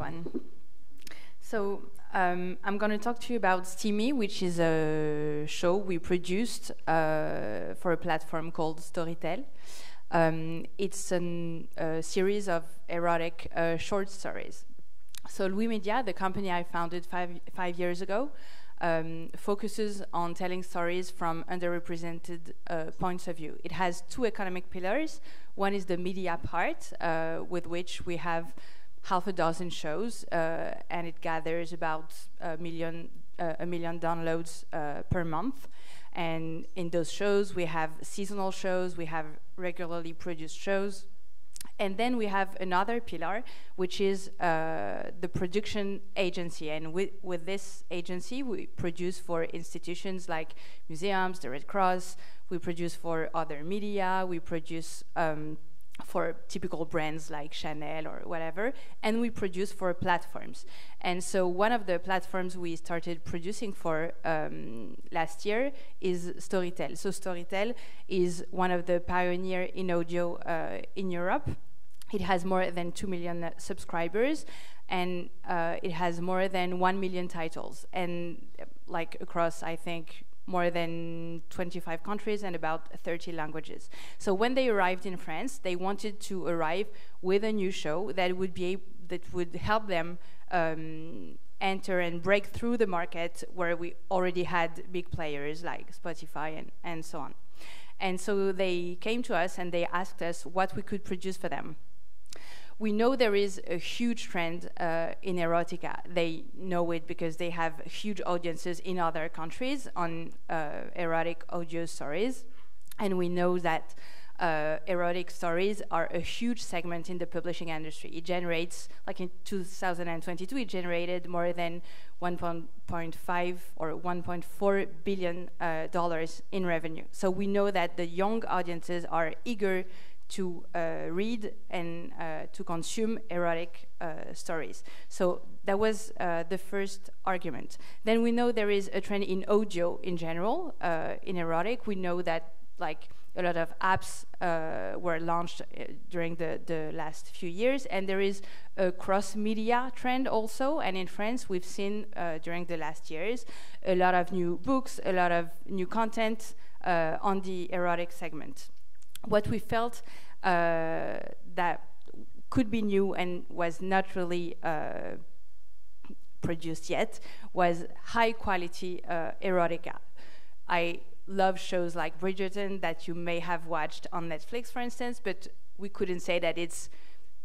everyone. So I'm going to talk to you about Steamy, which is a show we produced for a platform called Storytel. It's a series of erotic short stories. So Louis Media, the company I founded five years ago, focuses on telling stories from underrepresented points of view. It has two economic pillars. One is the media part, with which we have half a dozen shows, and it gathers about a million downloads per month. And in those shows, we have seasonal shows, we have regularly produced shows. And then we have another pillar, which is the production agency. And with this agency, we produce for institutions like museums, the Red Cross. We produce for other media. We produce for typical brands like Chanel or whatever. And we produce for platforms. And so one of the platforms we started producing for last year is Storytel. So Storytel is one of the pioneers in audio in Europe. It has more than 2 million subscribers, and it has more than 1 million titles, and like across, I think, more than 25 countries and about 30 languages. So when they arrived in France, they wanted to arrive with a new show that would help them enter and break through the market where we already had big players like Spotify and so on. And so they came to us and they asked us what we could produce for them. We know there is a huge trend in erotica. They know it because they have huge audiences in other countries on erotic audio stories. And we know that erotic stories are a huge segment in the publishing industry. It generates, like in 2022, it generated more than 1.5 or $1.4 billion in revenue. So we know that the young audiences are eager to read and to consume erotic stories. So that was the first argument. Then we know there is a trend in audio in general, in erotic. We know that like a lot of apps were launched during the last few years, and there is a cross-media trend also. And in France, we've seen during the last years a lot of new books, a lot of new content on the erotic segment. What we felt that could be new and was not really produced yet was high-quality erotica. I love shows like Bridgerton that you may have watched on Netflix, for instance, but we couldn't say that it's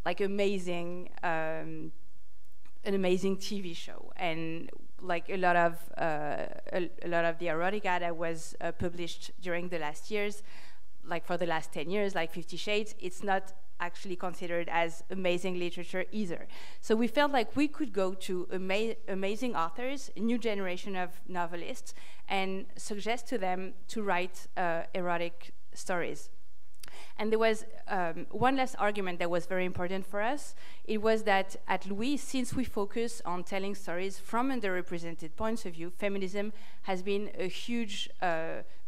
like amazing, an amazing TV show. And like a lot of the erotica that was published during the last years, like for the last 10 years, like 50 Shades, it's not actually considered as amazing literature either. So we felt like we could go to amazing authors, a new generation of novelists, and suggest to them to write erotic stories. And there was one last argument that was very important for us. It was that at Louis, since we focus on telling stories from underrepresented points of view, feminism has been a huge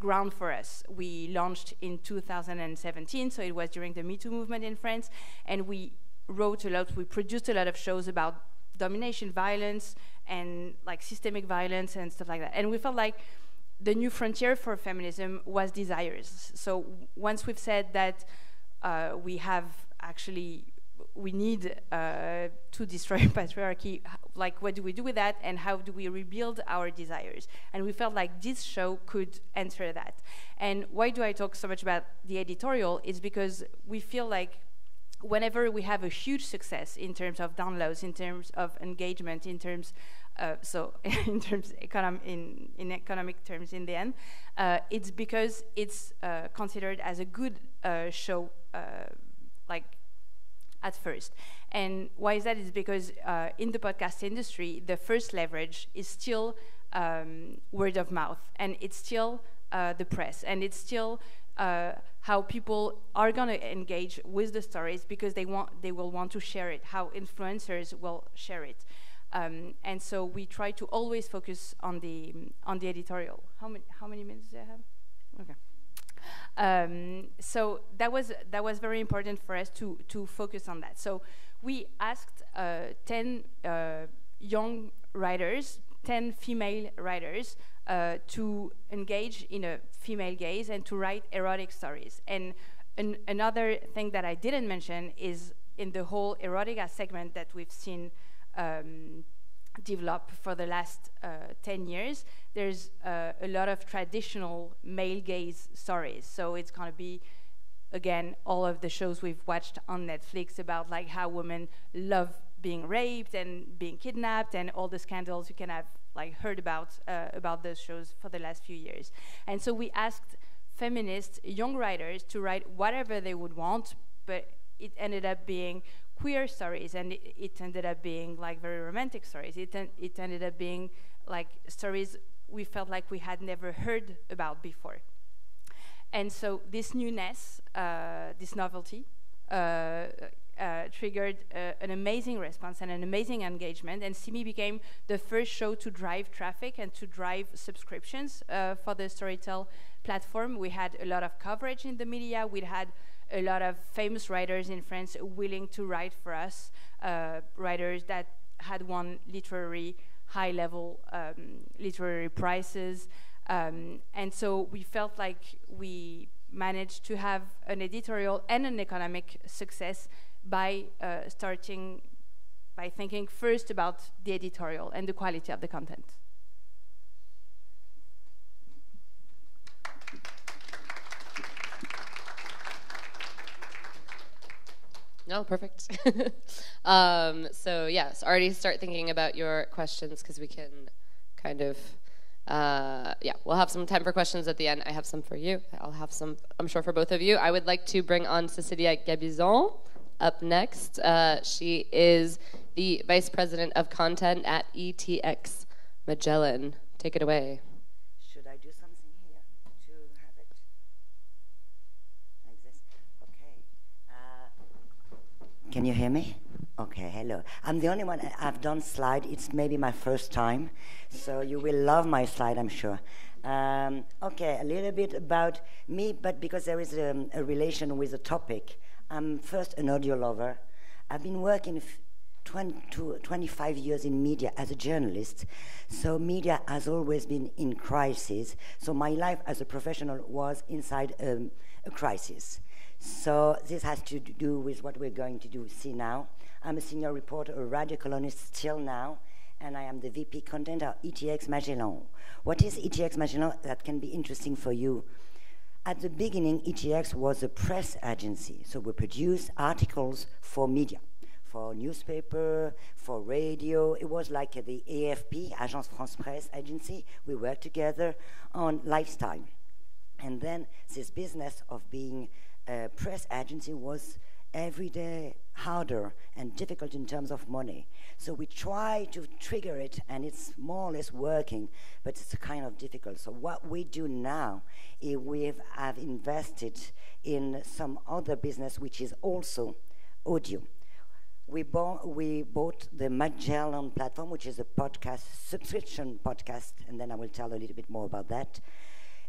ground for us. We launched in 2017, so it was during the Me Too movement in France, and we wrote a lot, we produced a lot of shows about domination, violence, and like systemic violence and stuff like that. And we felt like the new frontier for feminism was desires. So once we've said that we need to destroy patriarchy, like what do we do with that and how do we rebuild our desires? And we felt like this show could enter that. And why do I talk so much about the editorial? It's because we feel like whenever we have a huge success in terms of downloads, in terms of engagement, in terms in terms in economic terms in the end, it's because it's considered as a good show, like at first. And why is that? Is because in the podcast industry, the first leverage is still word of mouth, and it's still the press, and it's still how people are going to engage with the stories because they will want to share it, how influencers will share it. And so we try to always focus on the editorial. How many minutes do I have? Okay. So that was very important for us to focus on that. So we asked 10 young writers, 10 female writers, to engage in a female gaze and to write erotic stories. And another thing that I didn't mention is in the whole erotica segment that we've seen develop for the last 10 years, there's a lot of traditional male gaze stories. So it's going to be, again, all of the shows we've watched on Netflix about like how women love being raped and being kidnapped and all the scandals you can have like heard about those shows for the last few years. And so we asked feminist young writers to write whatever they would want, but it ended up being queer stories, and it ended up being like very romantic stories. It ended up being like stories we felt like we had never heard about before. And so this newness, this novelty, triggered an amazing response and an amazing engagement, and Steamy became the first show to drive traffic and to drive subscriptions for the Storytel platform. We had a lot of coverage in the media. We had a lot of famous writers in France willing to write for us, writers that had won high-level literary prizes. And so we felt like we managed to have an editorial and an economic success by starting by thinking first about the editorial and the quality of the content. No, perfect. So yes, already start thinking about your questions because we can kind of, yeah, we'll have some time for questions at the end. I have some for you. I'll have some, I'm sure, for both of you. I would like to bring on Cécilia Gabizon up next. She is the Vice President of Content at ETX Magellan. Take it away. Should I do something here to have it like this? Okay. Can you hear me? Okay, hello. I'm the only one. I've done slide. It's maybe my first time, so you will love my slide, I'm sure. Okay, a little bit about me, but because there is a relation with the topic. I'm first an audio lover. I've been working 25 years in media as a journalist, so media has always been in crisis. So my life as a professional was inside a crisis. So this has to do with what we're going to see now. I'm a senior reporter, a radio columnist still now, and I am the VP content at ETX Magellan. What is ETX Magellan? That can be interesting for you. At the beginning, ETX was a press agency, so we produced articles for media, for newspaper, for radio. It was like the AFP, Agence France Presse agency. We worked together on lifestyle. And then this business of being a press agency was every day harder and difficult in terms of money. So we try to trigger it, and it's more or less working, but it's kind of difficult. So what we do now is we have invested in some other business, which is also audio. We bought the Magellan platform, which is a podcast, subscription podcast, and then I will tell a little bit more about that.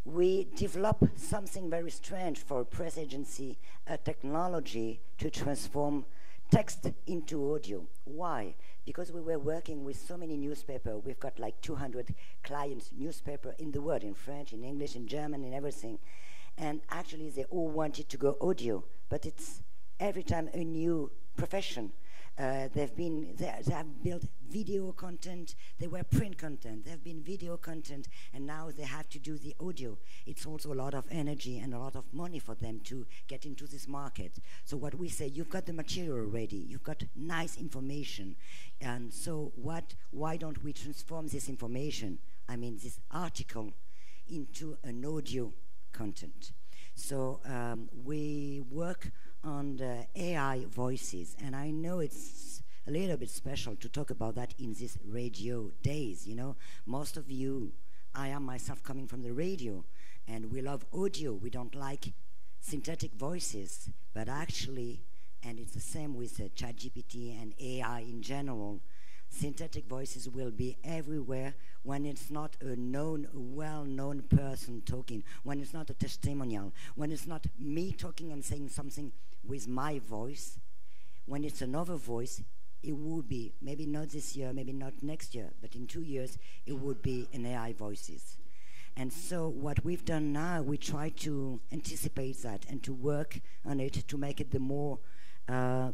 We developed something very strange for a press agency, a technology to transform text into audio. Why? Because we were working with so many newspapers. We've got like 200 clients, newspaper in the world, in French, in English, in German, in everything. And actually, they all wanted to go audio, but it's every time a new profession. They have built video content. They were print content. There have been video content, and now they have to do the audio. It's also a lot of energy and a lot of money for them to get into this market. So what we say, you've got the material ready. You've got nice information, and so why don't we transform this information? I mean, this article into an audio content. So we work on the AI voices, and I know it's a little bit special to talk about that in this radio days, you know. Most of you, I am myself coming from the radio, and we love audio. We don't like synthetic voices, but actually, and it's the same with ChatGPT and AI in general, synthetic voices will be everywhere when it's not a well-known person talking, when it's not a testimonial, when it's not me talking and saying something with my voice. when it's another voice, it would be, maybe not this year, maybe not next year, but in 2 years, it would be an AI voices. And so what we've done now, we try to anticipate that and to work on it to make it the more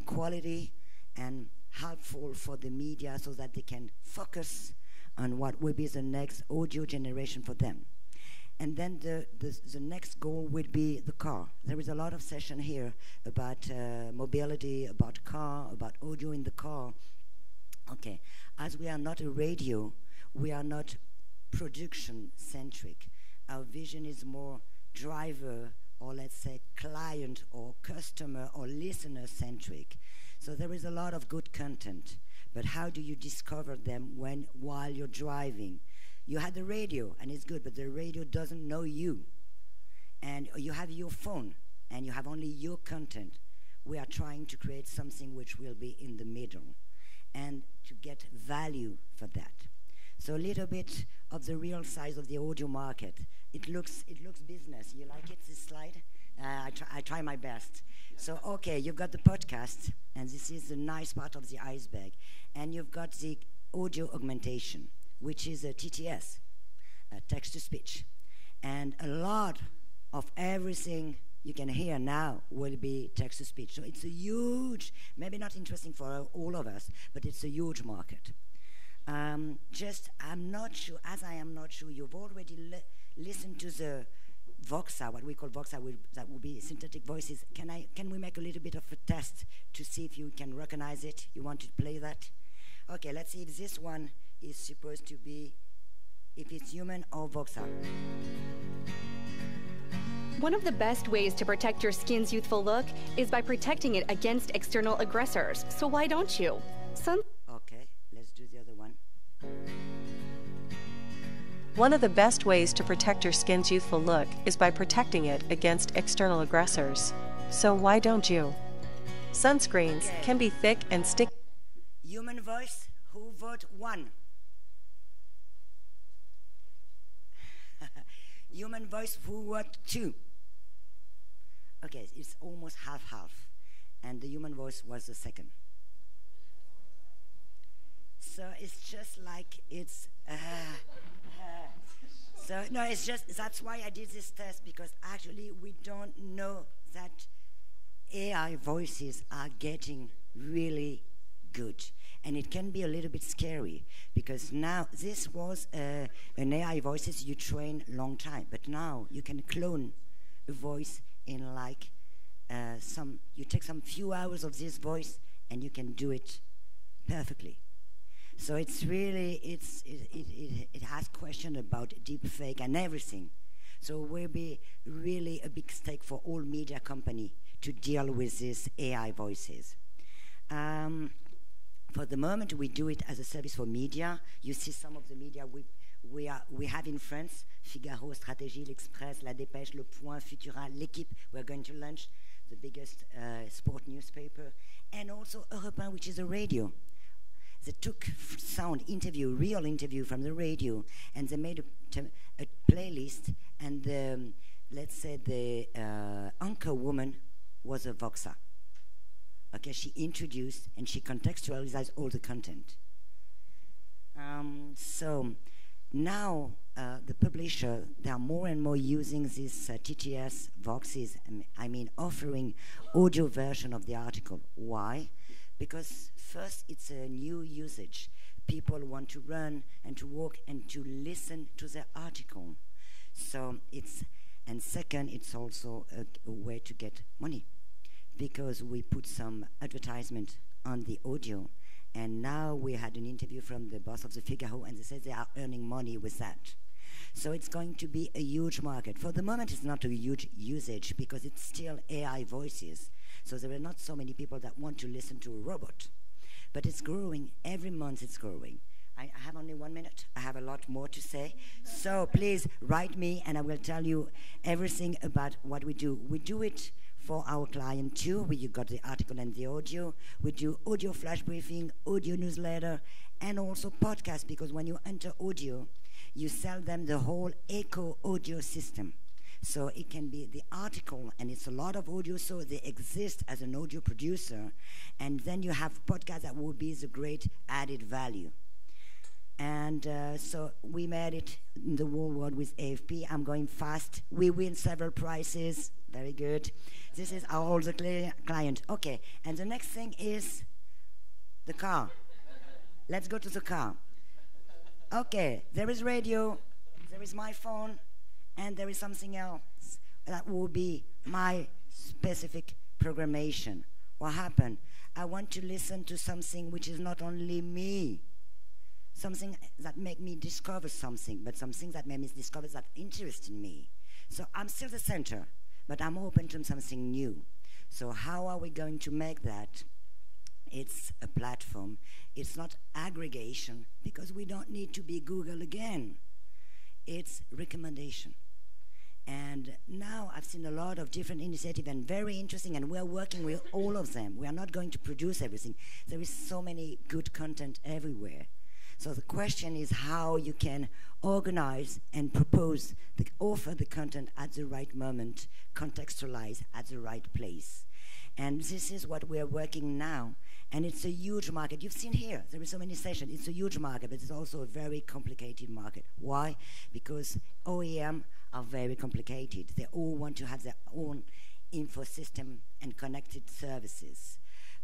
quality and helpful for the media so that they can focus on what will be the next audio generation for them. And then the next goal would be the car. There is a lot of session here about mobility, about car, about audio in the car. Okay, as we are not a radio, we are not production-centric. Our vision is more driver, or let's say client or customer or listener-centric. So there is a lot of good content, but how do you discover them while you're driving? You had the radio, and it's good, but the radio doesn't know you. And you have your phone, and you have only your content. We are trying to create something which will be in the middle, and to get value for that. So a little bit of the real size of the audio market. It looks business. You like it, this slide? I try my best. So, okay, you've got the podcast, and this is the nice part of the iceberg. And you've got the audio augmentation, which is a TTS, text-to-speech. And a lot of everything you can hear now will be text-to-speech. So it's a huge, maybe not interesting for all of us, but it's a huge market. I'm not sure, as I am not sure, you've already listened to the Voxa, what we call Voxa, that will be synthetic voices. Can we make a little bit of a test to see if you can recognize it? You want to play that? Okay, let's see if this one is supposed to be, if it's human or Voxa. One of the best ways to protect your skin's youthful look is by protecting it against external aggressors. So why don't you? Okay, let's do the other one. One of the best ways to protect your skin's youthful look is by protecting it against external aggressors. So why don't you? Sunscreens can be thick and sticky. Human voice, who vote 1? Human voice, who vote 2? Okay, it's almost half-half. And the human voice was the second. So it's just like it's... So no, it's just, that's why I did this test, because actually we don't know that AI voices are getting really good. And it can be a little bit scary, because now this was an AI voices you train long time, but now you can clone a voice in like you take some few hours of this voice and you can do it perfectly. So it's really, it has question about deep fake and everything. So it will be really a big stake for all media company to deal with these AI voices. For the moment, we do it as a service for media. You see some of the media we have in France: Figaro, Stratégie, L'Express, La Dépêche, Le Point, Futura, L'Équipe. We're going to launch the biggest sport newspaper, and also Europe 1, which is a radio. They took sound interview, real interview from the radio, and they made a playlist, and let's say the anchor woman was a Voxa. Okay, she introduced and she contextualized all the content. So now the publisher, they are more and more using these TTS Voxes, I mean offering audio version of the article. Why? Because first, it's a new usage. People want to run and to walk and to listen to the article. So and second, it's also a way to get money, because we put some advertisement on the audio, and now we had an interview from the boss of the Figaro, and they said they are earning money with that. So it's going to be a huge market. For the moment, it's not a huge usage because it's still AI voices. So there are not so many people that want to listen to a robot. But it's growing. Every month it's growing. I have only 1 minute. I have a lot more to say. So please write me and I will tell you everything about what we do. We do it for our client too. You got the article and the audio. We do audio flash briefing, audio newsletter, and also podcast, because when you enter audio, you sell them the whole eco audio system. So it can be the article, and it's a lot of audio, so they exist as an audio producer. And then you have podcasts that will be the great added value. And so we made it in the whole world with AFP. I'm going fast. We win several prizes. Very good. This is our older client. Okay, and the next thing is the car. Let's go to the car. Okay, there is radio, there is my phone, and there is something else that will be my specific programmation. What happened? I want to listen to something which is not only me, something that make me discover something, but something that made me discover that interest in me. So I'm still the center, but I'm open to something new. So how are we going to make that? It's a platform. It's not aggregation, because we don't need to be Google again. It's recommendation. And now I've seen a lot of different initiatives, and very interesting, and we're working with all of them. We are not going to produce everything. There is so many good content everywhere. So the question is how you can organize and propose, offer the content at the right moment, contextualize at the right place. And this is what we are working now. And it's a huge market. You've seen here, there are so many sessions. It's a huge market, but it's also a very complicated market. Why? Because OEM are very complicated. They all want to have their own info system and connected services.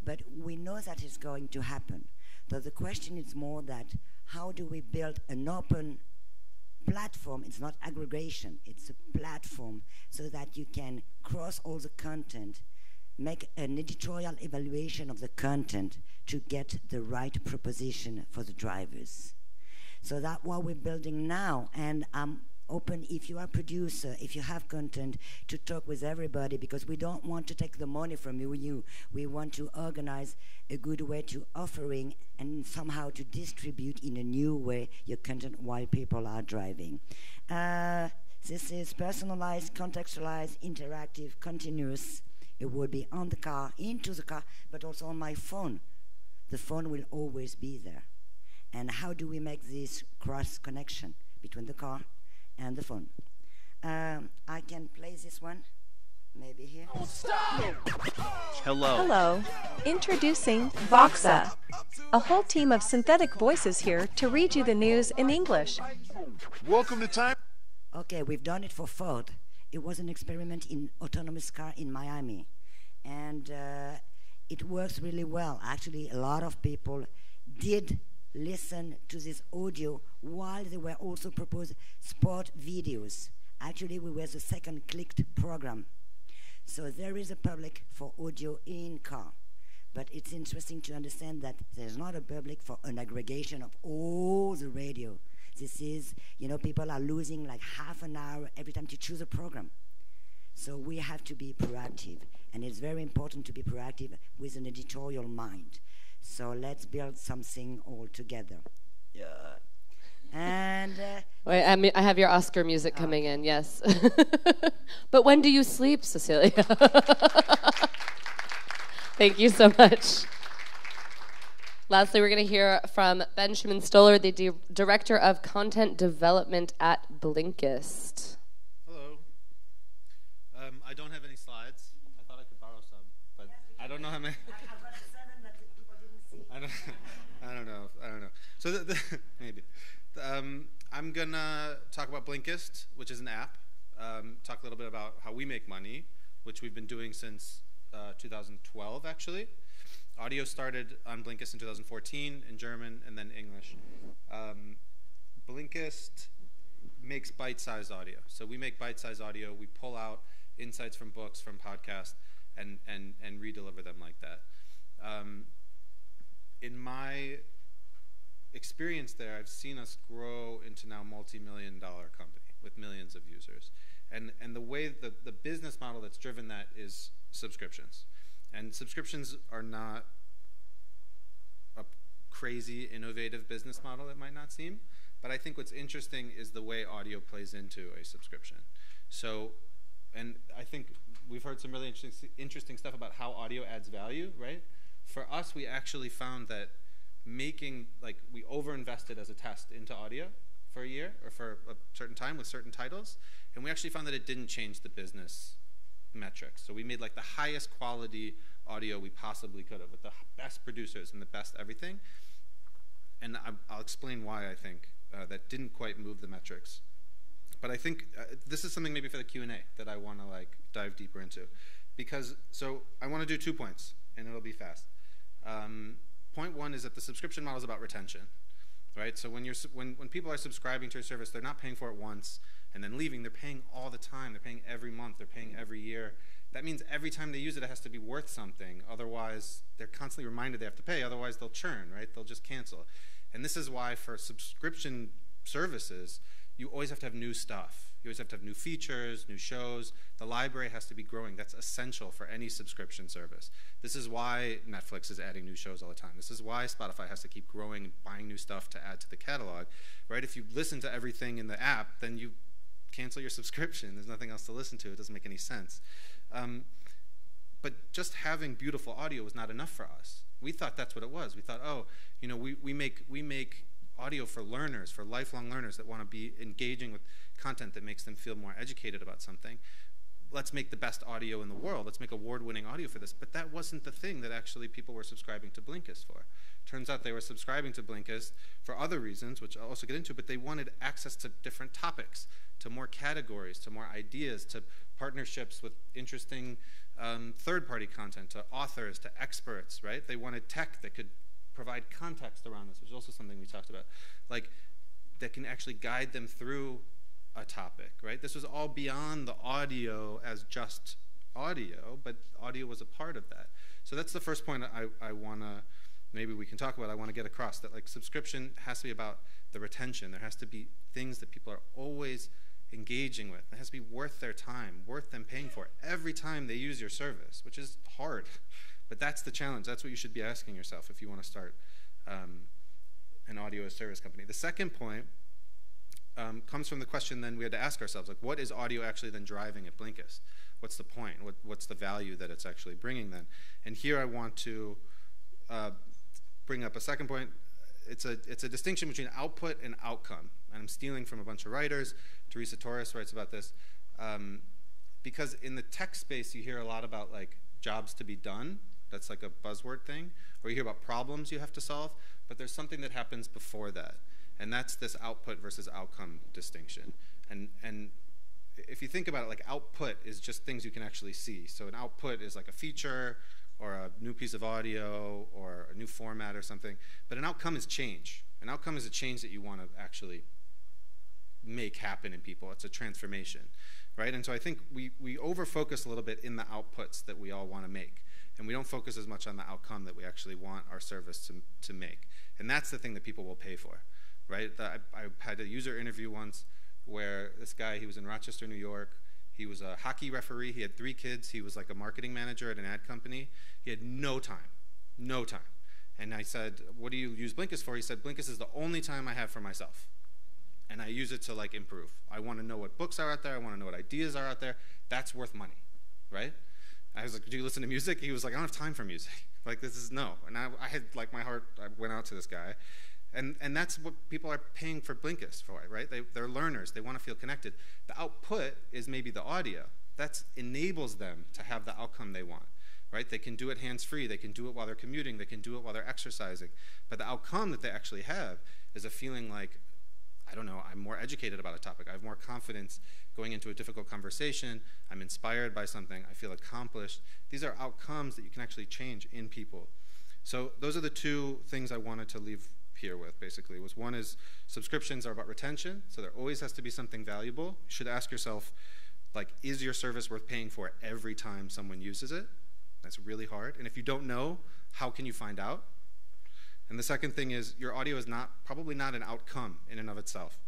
But we know that is going to happen. So the question is more that how do we build an open platform? It's not aggregation, it's a platform so that you can cross all the content, make an editorial evaluation of the content to get the right proposition for the drivers. So that's what we're building now, and I'm open, if you are a producer, if you have content, to talk with everybody, because we don't want to take the money from you. We want to organize a good way to offering and somehow to distribute in a new way your content while people are driving. This is personalized, contextualized, interactive, continuous. It will be on the car, into the car, but also on my phone. The phone will always be there. And how do we make this cross connection between the car and the phone? I can play this one, maybe here. Hello. Hello. Introducing Voxa, a whole team of synthetic voices here to read you the news in English. Welcome to Time. Okay, we've done it for Ford. It was an experiment in autonomous car in Miami. And it works really well. Actually, a lot of people did listen to this audio while they were also proposed sport videos. Actually, we were the second clicked program. So there is a public for audio in car. But it's interesting to understand that there's not a public for an aggregation of all the radio. This is, people are losing like half an hour every time to choose a program. So we have to be proactive. And it's very important to be proactive with an editorial mind. So let's build something all together. Yeah. And wait, I have your Oscar music coming in. Yes. But when do you sleep, Cécilia? Thank you so much. Lastly, we're going to hear from Ben Schuman-Stoler, the Director of Content Development at Blinkist. Hello. I don't have any slides. I thought I could borrow some, but I don't know how many. I've got 7 that people didn't see. I don't know. So maybe. I'm going to talk about Blinkist, which is an app. Talk a little bit about how we make money, which we've been doing since 2012, actually. Audio started on Blinkist in 2014 in German and then English. Blinkist makes bite-sized audio. So we make bite-sized audio. We pull out insights from books, from podcasts, and re-deliver them like that. In my experience there, I've seen us grow into now multi-million-dollar company with millions of users. And the way the business model that's driven that is subscriptions. And subscriptions are not a crazy, innovative business model, it might not seem. But I think what's interesting is the way audio plays into a subscription. So, and I think we've heard some really interesting stuff about how audio adds value, right? For us, we actually found that we over-invested as a test into audio for a year or for a certain time with certain titles. And we actually found that it didn't change the business metrics. So we made like the highest quality audio we possibly could have with the best producers and the best everything. And I'll explain why I think that didn't quite move the metrics. But I think this is something maybe for the Q&A that I want to like dive deeper into. Because, so I want to do 2 points, and it'll be fast. Point one is that the subscription model is about retention, right? So when people are subscribing to your service, they're not paying for it once and then leaving. They're paying all the time. They're paying every month. They're paying every year. That means every time they use it, it has to be worth something. Otherwise, they're constantly reminded they have to pay. Otherwise, they'll churn, right? They'll just cancel. And this is why for subscription services, you always have to have new stuff. You always have to have new features, new shows. The library has to be growing. That's essential for any subscription service. This is why Netflix is adding new shows all the time. This is why Spotify has to keep growing and buying new stuff to add to the catalog, right? If you listen to everything in the app, then you cancel your subscription. There's nothing else to listen to. It doesn't make any sense. But just having beautiful audio was not enough for us. We thought that's what it was. We thought, oh, you know, we make audio for learners, for lifelong learners that want to be engaging with content that makes them feel more educated about something. Let's make the best audio in the world. Let's make award-winning audio for this. But that wasn't the thing that actually people were subscribing to Blinkist for. Turns out they were subscribing to Blinkist for other reasons, which I'll also get into, but they wanted access to different topics, to more categories, to more ideas, to partnerships with interesting third-party content, to authors, to experts, right? They wanted tech that could provide context around this, which is also something we talked about, like that can actually guide them through a topic, right? This was all beyond the audio as just audio, but audio was a part of that. So that's the first point I want to, maybe we can talk about, I want to get across, that like subscription has to be about the retention. There has to be things that people are always engaging with. It has to be worth their time, worth them paying for it every time they use your service, which is hard. But that's the challenge. That's what you should be asking yourself if you want to start an audio as service company. The second point comes from the question then we had to ask ourselves, like, what is audio actually then driving at Blinkist? What's the point? What's the value that it's actually bringing then? And here I want to bring up a second point. It's a distinction between output and outcome. And I'm stealing from a bunch of writers. Teresa Torres writes about this. Because in the tech space, you hear a lot about like jobs to be done. That's like a buzzword thing. Or you hear about problems you have to solve. But there's something that happens before that. And that's this output versus outcome distinction. And if you think about it, like output is just things you can actually see. So an output is like a feature or a new piece of audio or a new format or something. But an outcome is change. An outcome is a change that you want to actually make happen in people. It's a transformation, right? And so I think we over-focus a little bit in the outputs that we all want to make. And we don't focus as much on the outcome that we actually want our service to make. And that's the thing that people will pay for, right? I had a user interview once where this guy, he was in Rochester, New York. He was a hockey referee. He had 3 kids. He was like a marketing manager at an ad company. He had no time, no time. And I said, what do you use Blinkist for? He said, Blinkist is the only time I have for myself. And I use it to like improve. I want to know what books are out there. I want to know what ideas are out there. That's worth money, right? I was like, do you listen to music? He was like, I don't have time for music. Like, this is no. And I had like my heart, I went out to this guy. And that's what people are paying for Blinkist for, right? They're learners. They want to feel connected. The output is maybe the audio. That enables them to have the outcome they want, right? They can do it hands-free. They can do it while they're commuting. They can do it while they're exercising. But the outcome that they actually have is a feeling like, I don't know, I'm more educated about a topic. I have more confidence going into a difficult conversation. I'm inspired by something. I feel accomplished. These are outcomes that you can actually change in people. So those are the 2 things I wanted to leave here with, basically. One is subscriptions are about retention, so there always has to be something valuable. You should ask yourself, like, is your service worth paying for every time someone uses it? That's really hard. And if you don't know, how can you find out? And the second thing is your audio is probably not an outcome in and of itself.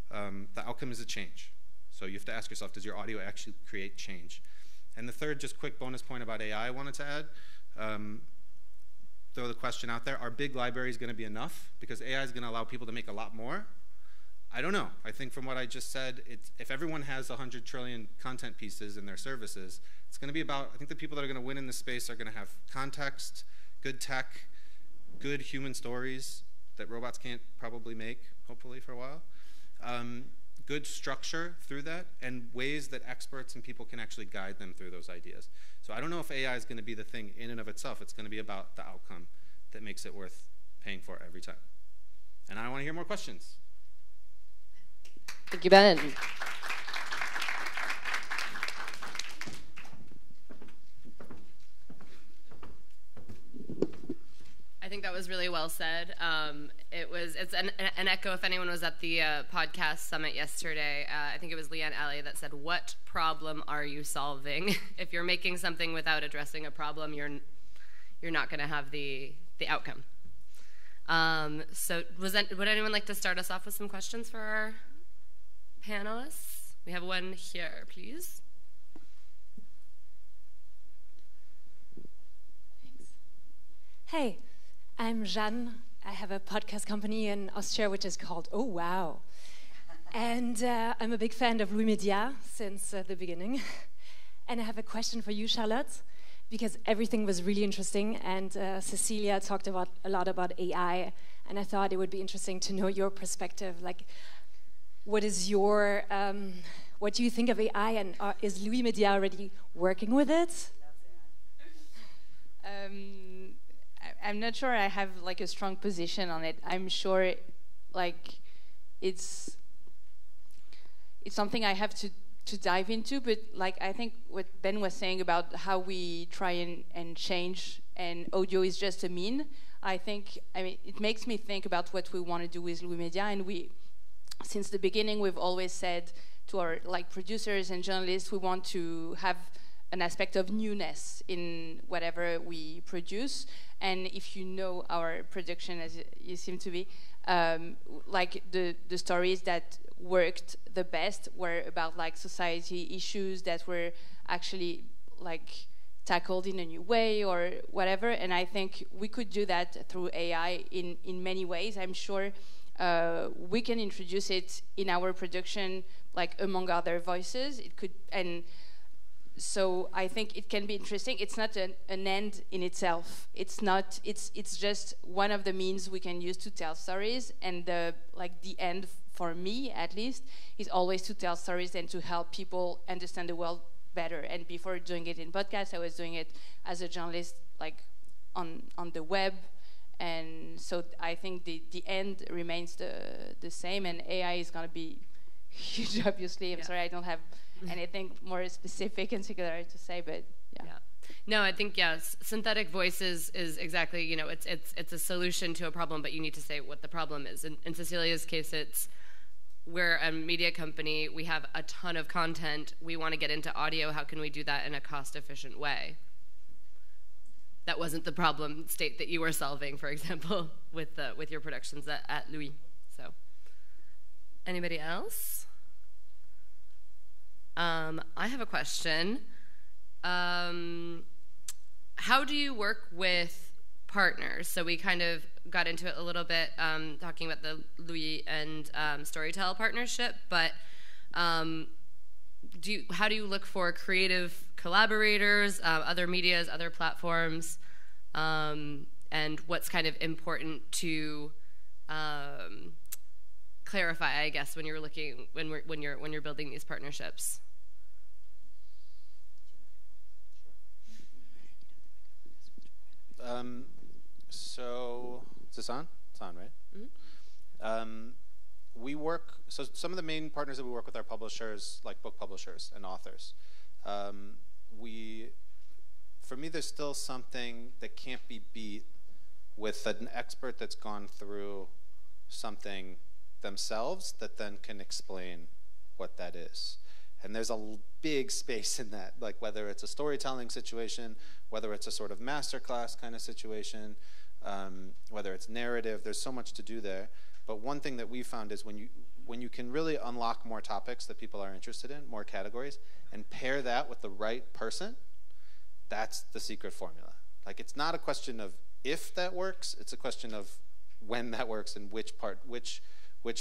The outcome is a change. So you have to ask yourself, does your audio actually create change? And the third, just quick bonus point about AI I wanted to add. Throw the question out there, are big libraries going to be enough? Because AI is going to allow people to make a lot more? I don't know. I think from what I just said, if everyone has 100 trillion content pieces in their services, it's going to be about, I think the people that are going to win in this space are going to have context, good tech, good human stories that robots can't probably make, hopefully for a while. good structure through that and ways that experts and people can actually guide them through those ideas. So I don't know if AI is going to be the thing in and of itself. It's going to be about the outcome that makes it worth paying for every time. And I want to hear more questions. Thank you, Ben. I think that was really well said. It's an echo. If anyone was at the podcast summit yesterday, I think it was Leanne Alley that said, "What problem are you solving?" If you're making something without addressing a problem, you're not going to have the outcome. So would anyone like to start us off with some questions for our panelists? We have one here, please. Thanks. Hey, I'm Jeanne. I have a podcast company in Austria which is called Oh Wow. And I'm a big fan of Louis Media since the beginning. And I have a question for you, Charlotte, because everything was really interesting. And Cécilia talked a lot about AI. And I thought it would be interesting to know your perspective. Like, what is your, what do you think of AI? And is Louis Media already working with it? I'm not sure I have like a strong position on it. I'm sure like it's something I have to dive into, but like I think what Ben was saying about how we try and change, and audio is just a mean. I mean it makes me think about what we want to do with Louis Media, and since the beginning we've always said to our like producers and journalists we want to have an aspect of newness in whatever we produce. And if you know our production, as you seem to be, like the stories that worked the best were about like society issues that were actually like tackled in a new way or whatever. And I think we could do that through AI in many ways. I'm sure we can introduce it in our production, like among other voices. It could, and so I think it can be interesting. It's not an end in itself. It's not. It's just one of the means we can use to tell stories. And the end for me, at least, is always to tell stories and to help people understand the world better. And before doing it in podcasts, I was doing it as a journalist, like on the web. And so I think the end remains the same. And AI is going to be huge. Obviously, I'm sorry, I don't have anything more specific and singular to say, but yeah. No, I think synthetic voices is exactly, you know, it's a solution to a problem, but you need to say what the problem is. In Cecilia's case, we're a media company, we have a ton of content, we want to get into audio, how can we do that in a cost-efficient way? That wasn't the problem state that you were solving, for example, with your productions at Louis. So, anybody else? I have a question. How do you work with partners? So we kind of got into it a little bit, talking about the Louis and Storytel partnership, but how do you look for creative collaborators, other medias, other platforms, and what's kind of important to clarify, I guess, when you're looking when you're building these partnerships? So is this on? It's on, right? Mm-hmm. We work. So some of the main partners that we work with are publishers, like book publishers and authors. For me, there's still something that can't be beat with an expert that's gone through something themselves that then can explain what that is. And there's a big space in that, like whether it's a storytelling situation, whether it's a sort of masterclass kind of situation, whether it's narrative, there's so much to do there. But one thing that we found is when you can really unlock more topics that people are interested in, more categories, and pair that with the right person, that's the secret formula. Like, it's not a question of if that works, it's a question of when that works and which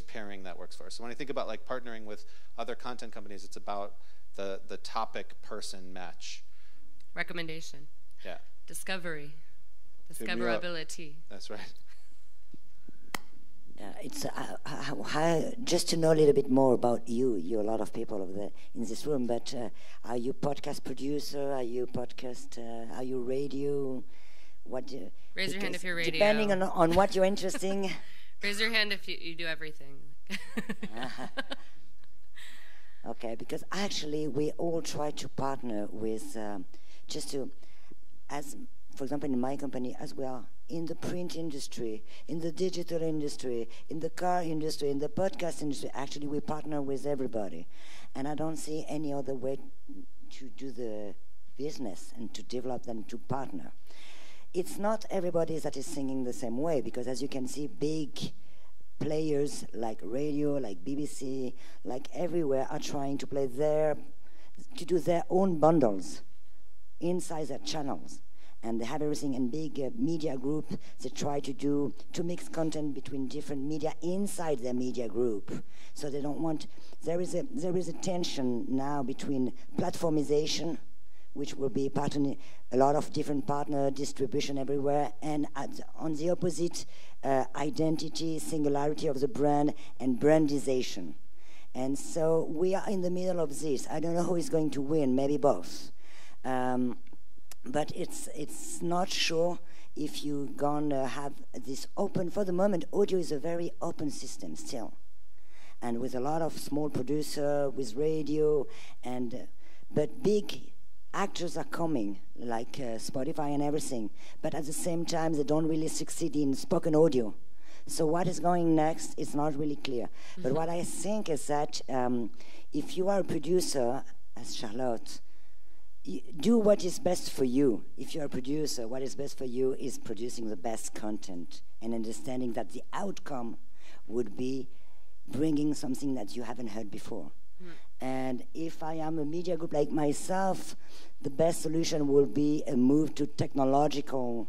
pairing that works for. So when I think about like partnering with other content companies, it's about the topic person match. Recommendation. Yeah. Discovery. Discoverability. That's right. It's just to know a little bit more about you. You're a lot of people over there in this room, but are you podcast producer? Are you podcast? Are you radio? Raise your hand if you're radio. Depending on what you're interesting. Raise your hand if you do everything. Okay, because actually we all try to partner with as for example in my company as well, in the print industry, in the digital industry, in the car industry, in the podcast industry. Actually we partner with everybody, and I don't see any other way to do the business and to develop and to partner. It's not everybody that is singing the same way, because as you can see, big players like radio, like BBC, like everywhere are trying to to do their own bundles inside their channels. And they have everything in big media group. They try to mix content between different media inside their media group. So they don't want, there is a tension now between platformization, which will be a lot of different partner distribution everywhere, and on the opposite, identity, singularity of the brand, and brandization. And so we are in the middle of this. I don't know who is going to win, maybe both. But it's not sure if you're gonna have this open. For the moment, audio is a very open system still. And with a lot of small producer, with radio, but big actors are coming, like Spotify and everything, but at the same time they don't really succeed in spoken audio. So what is going next is not really clear. Mm-hmm. But what I think is that if you are a producer, as Charlotte, do what is best for you. If you're a producer, what is best for you is producing the best content and understanding that the outcome would be bringing something that you haven't heard before. And if I am a media group like myself, the best solution will be a move to technological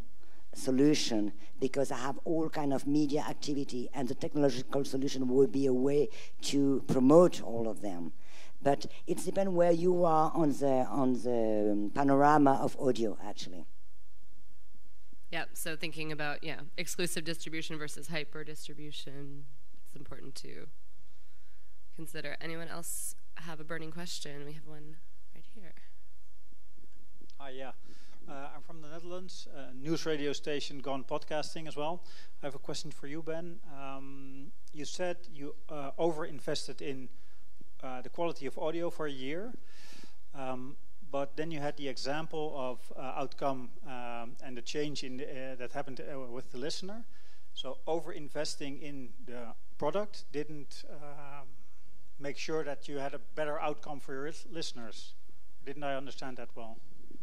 solution, because I have all kind of media activity, and the technological solution will be a way to promote all of them. But it depends where you are on the panorama of audio, actually. Yeah, so thinking about, exclusive distribution versus hyper distribution, it's important to consider. Anyone else have a burning question? We have one right here. Hi, I'm from the Netherlands, news radio station gone podcasting as well. I have a question for you, Ben. You said you over-invested in the quality of audio for a year, but then you had the example of outcome and the change in that happened with the listener. So over-investing in the product didn't make sure that you had a better outcome for your listeners. Didn't I understand that well?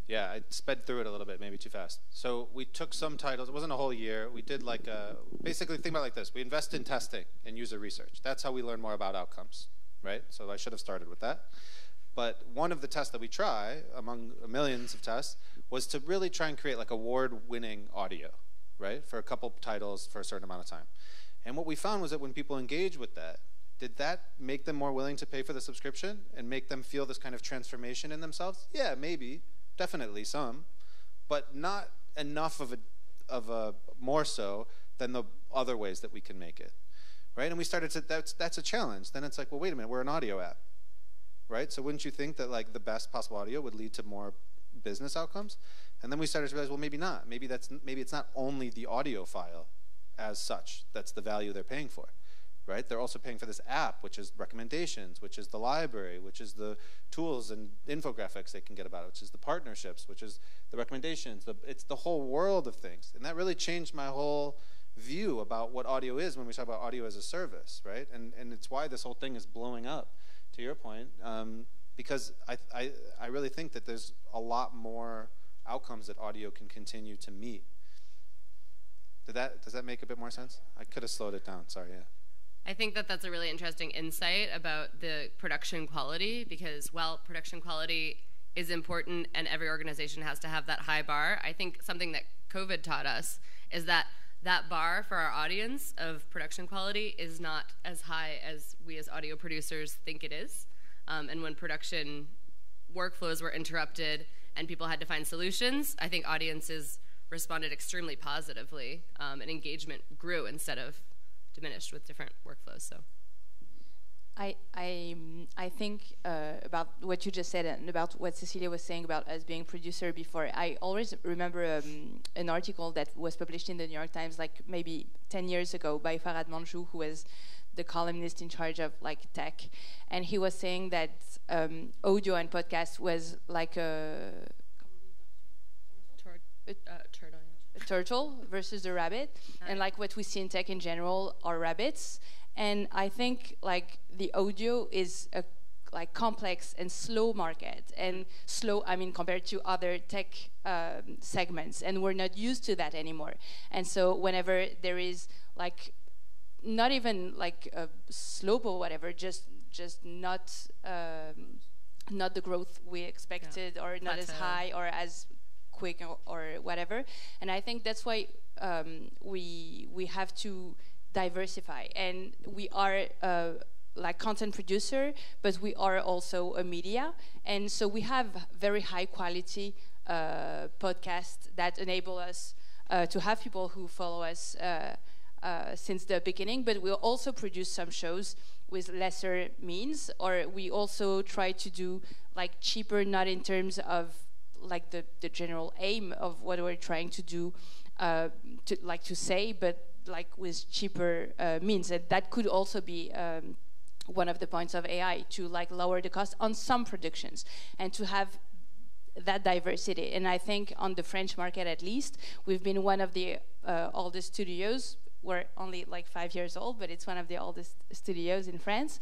Yeah, I sped through it a little bit, maybe too fast. So we took some titles. It wasn't a whole year. We did basically think about it like this. We invest in testing and user research. That's how we learn more about outcomes, right? So I should have started with that. But one of the tests that we try, among millions of tests, was to really try and create like award-winning audio, right? For a couple titles for a certain amount of time. And what we found was that when people engage with that, did that make them more willing to pay for the subscription and make them feel this kind of transformation in themselves? Yeah, maybe. Definitely some, but not enough of a more so than the other ways that we can make it, right? And we started to, that's a challenge. Then it's like, well, wait a minute, we're an audio app, right? So wouldn't you think that like the best possible audio would lead to more business outcomes? And then we started to realize, well, maybe not. Maybe it's not only the audio file as such that's the value they're paying for. Right? They're also paying for this app, which is recommendations, which is the library, which is the tools and infographics they can get about it, which is the partnerships, which is the recommendations. It's the whole world of things. And that really changed my whole view about what audio is when we talk about audio as a service, right? And it's why this whole thing is blowing up, to your point, because I really think that there's a lot more outcomes that audio can continue to meet. Does that make a bit more sense? I could have slowed it down, sorry, yeah. I think that that's a really interesting insight about the production quality, because while production quality is important and every organization has to have that high bar, I think something that COVID taught us is that that bar for our audience of production quality is not as high as we as audio producers think it is. And when production workflows were interrupted and people had to find solutions, I think audiences responded extremely positively, and engagement grew instead of diminished with different workflows. So I think about what you just said and about what Cécilia was saying about us being producer before. I always remember an article that was published in the New York Times like maybe 10 years ago by Farhad Manjou, who was the columnist in charge of like tech, and he was saying that audio and podcast was like a turtle versus a rabbit, and like what we see in tech in general are rabbits. And I think like the audio is a like complex and slow market, and slow I mean compared to other tech segments, and we're not used to that anymore. And so whenever there is like not even like a slope or whatever, just not the growth we expected, or not as high or as quick or whatever. And I think that's why we have to diversify, and we are like content producer, but we are also a media, and so we have very high quality podcasts that enable us to have people who follow us since the beginning. But we'll also produce some shows with lesser means, or we also try to do like cheaper, not in terms of like the general aim of what we're trying to do to say, but like with cheaper means. And that could also be one of the points of AI, to like lower the cost on some productions and to have that diversity. And I think on the French market at least, we've been one of the oldest studios. We're only like 5 years old, but it's one of the oldest studios in France,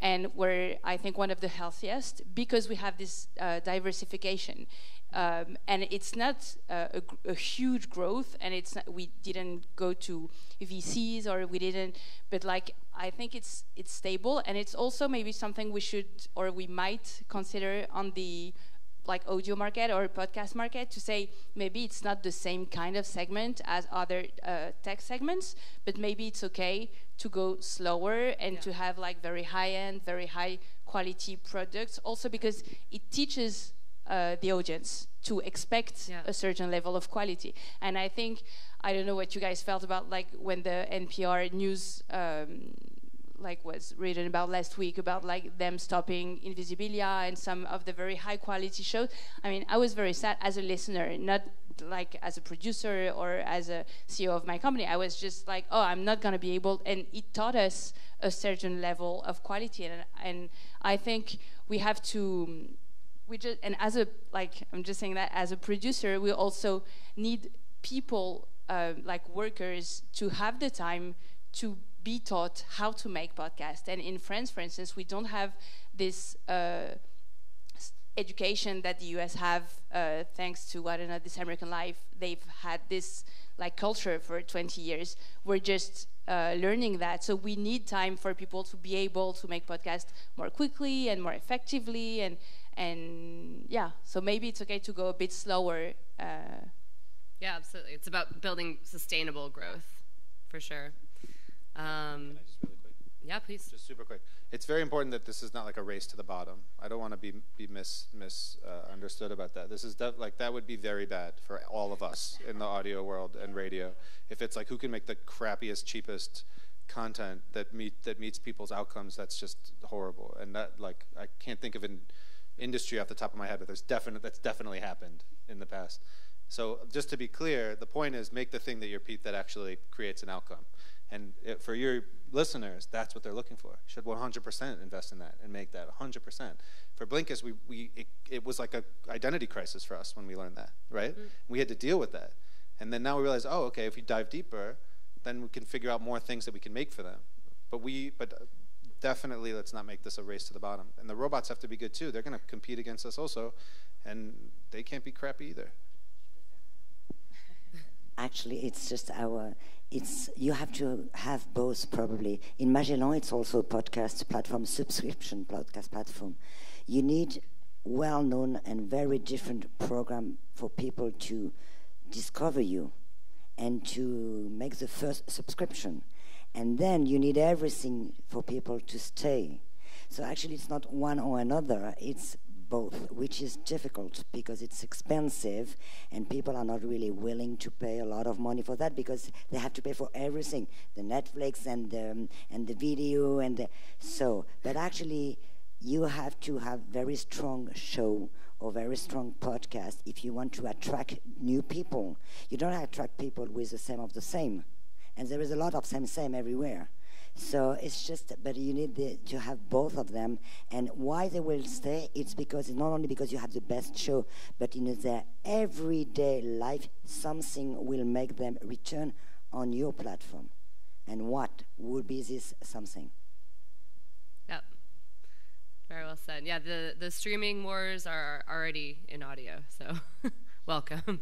and we're I think one of the healthiest because we have this diversification. And it's not a huge growth, and it's not, we didn't go to VCs, or we didn't, but like I think it's stable, and it's also maybe something we should or we might consider on the like audio market or podcast market, to say maybe it's not the same kind of segment as other tech segments, but maybe it's okay to go slower and to have like very high-end, very high quality products, also because it teaches the audience to expect a certain level of quality. And I think, I don't know what you guys felt about like when the NPR news like was written about last week about like them stopping Invisibilia and some of the very high quality shows. I mean, I was very sad as a listener, not like as a producer or as a CEO of my company. I was just like, oh, I'm not going to be able, and it taught us a certain level of quality. And I think we have to, and as a, like, I'm just saying that as a producer, we also need people, like workers, to have the time to be taught how to make podcasts. And in France, for instance, we don't have this education that the US have, thanks to, I don't know, This American Life. They've had this like culture for 20 years. We're just learning that. So we need time for people to be able to make podcasts more quickly and more effectively. And yeah, so maybe it's okay to go a bit slower. Yeah, absolutely. It's about building sustainable growth, for sure. Can I just really quick? Yeah, please. Just super quick. It's very important that this is not like a race to the bottom. I don't want to be misunderstood about that. This is like that would be very bad for all of us in the audio world and radio. If it's like who can make the crappiest, cheapest content that meets people's outcomes, that's just horrible. And that, like, I can't think of an industry off the top of my head, but that's definitely happened in the past. So just to be clear, the point is make the thing that actually creates an outcome. And for your listeners, that's what they're looking for. You should 100% invest in that and make that 100%. For Blinkist, it was like an identity crisis for us when we learned that, right? Mm-hmm. We had to deal with that. And then now we realize, oh, okay, if we dive deeper, then we can figure out more things that we can make for them. But definitely let's not make this a race to the bottom. And the robots have to be good too. They're going to compete against us also, and they can't be crappy either. Actually, it's just you have to have both probably. In Magellan, it's also a podcast platform, subscription podcast platform. You need well-known and very different program for people to discover you and to make the first subscription. And then you need everything for people to stay. So actually, it's not one or another. It's both, which is difficult because it's expensive and people are not really willing to pay a lot of money for that because they have to pay for everything, the Netflix and the video but actually you have to have very strong show or very strong podcast if you want to attract new people. You don't attract people with the same of the same, and there is a lot of same everywhere. So it's just, but you need to have both of them. And why they will stay, it's because it's not only because you have the best show, but in their everyday life, something will make them return on your platform. And what would be this something? Yep. Very well said. Yeah, the streaming wars are already in audio, so welcome.